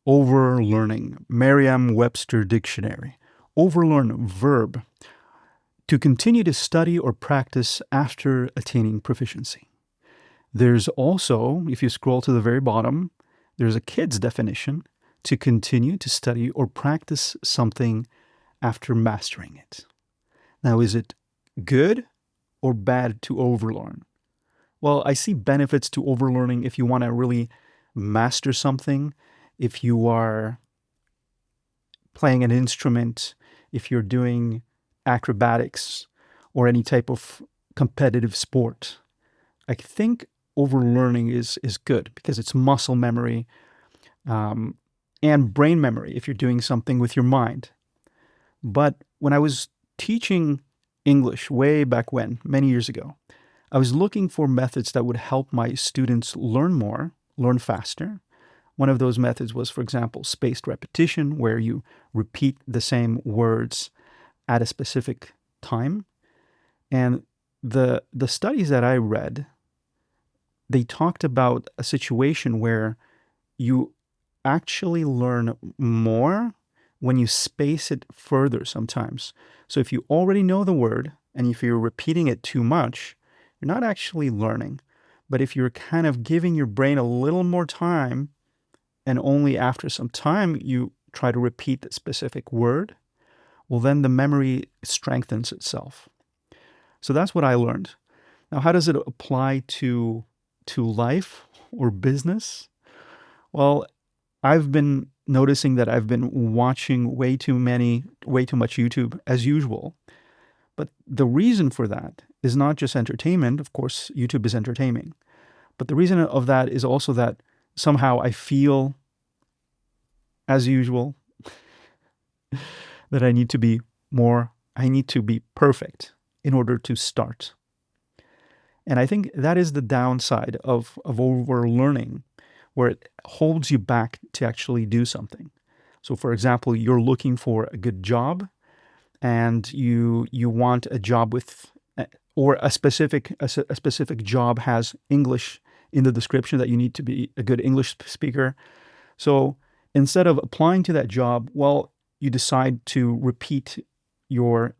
Overlearning, Merriam-Webster Dictionary. Overlearn, verb, to continue to study or practice after attaining proficiency. There's also, if you scroll to the very bottom, there's a kid's definition, to continue to study or practice something after mastering it. Now, is it good or bad to overlearn? Well, I see benefits to overlearning if you want to really master something, if you are playing an instrument, if you're doing acrobatics or any type of competitive sport. I think overlearning is good because it's muscle memory and brain memory if you're doing something with your mind. But when I was teaching English way back when, many years ago, I was looking for methods that would help my students learn more, learn faster. One of those methods was, for example, spaced repetition, where you repeat the same words at a specific time. And the studies that I read, they talked about a situation where you actually learn more when you space it further sometimes. So if you already know the word and if you're repeating it too much, you're not actually learning. But if you're kind of giving your brain a little more time and only after some time you try to repeat the specific word, well, then the memory strengthens itself. So that's what I learned. Now, how does it apply to life or business? Well, I've been noticing that I've been watching way too much YouTube as usual. But the reason for that is not just entertainment. Of course, YouTube is entertaining. But the reason of that is also that somehow I feel, as usual, that I need to be perfect in order to start. And I think that is the downside of overlearning, where it holds you back to actually do something. So for example, you're looking for a good job and you want a job with, or a specific job has English in the description, that you need to be a good English speaker. So instead of applying to that job, well, you decide to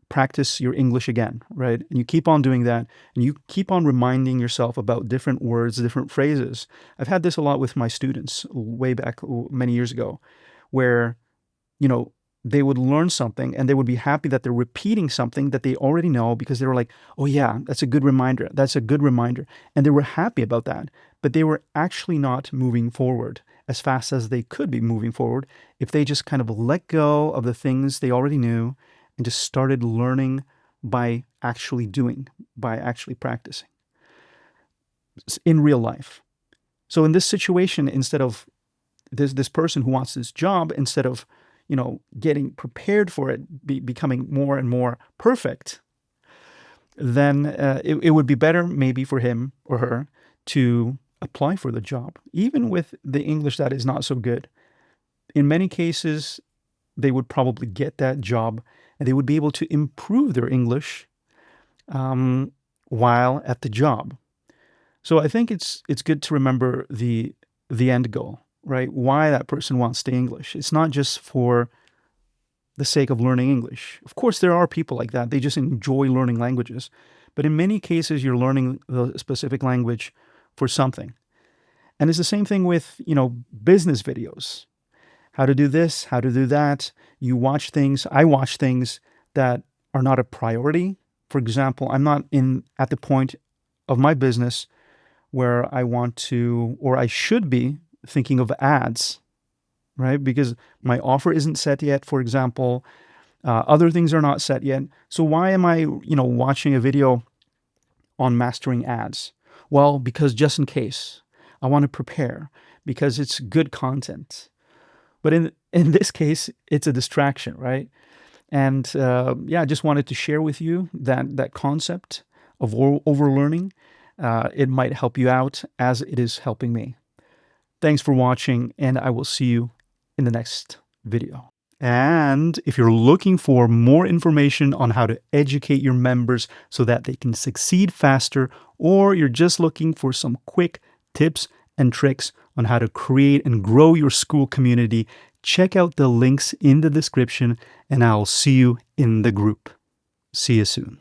practice your English again, right? And you keep on doing that, and you keep on reminding yourself about different words, different phrases. I've had this a lot with my students way back many years ago, where, they would learn something and they would be happy that they're repeating something that they already know, because they were like, oh yeah, that's a good reminder. That's a good reminder. And they were happy about that, but they were actually not moving forward as fast as they could be moving forward if they just kind of let go of the things they already knew and just started learning by actually doing, by actually practicing in real life. So in this situation, instead of this person who wants this job, instead of getting prepared for it, becoming more and more perfect, then it would be better maybe for him or her to apply for the job, even with the English that is not so good. In many cases, they would probably get that job and they would be able to improve their English while at the job. So I think it's good to remember the end goal, right? Why that person wants the English. It's not just for the sake of learning English. Of course, there are people like that. They just enjoy learning languages. But in many cases, you're learning the specific language for something. And it's the same thing with, business videos. How to do this, how to do that. I watch things that are not a priority. For example, I'm not at the point of my business where I want to, or I should be, thinking of ads, right? Because my offer isn't set yet, for example. Other things are not set yet. So why am I, watching a video on mastering ads? Well, because just in case, I want to prepare, because it's good content. But in this case, it's a distraction, right? And I just wanted to share with you that concept of overlearning. It might help you out as it is helping me. Thanks for watching, and I will see you in the next video. And if you're looking for more information on how to educate your members so that they can succeed faster, or you're just looking for some quick tips and tricks on how to create and grow your school community, check out the links in the description, and I'll see you in the group. See you soon.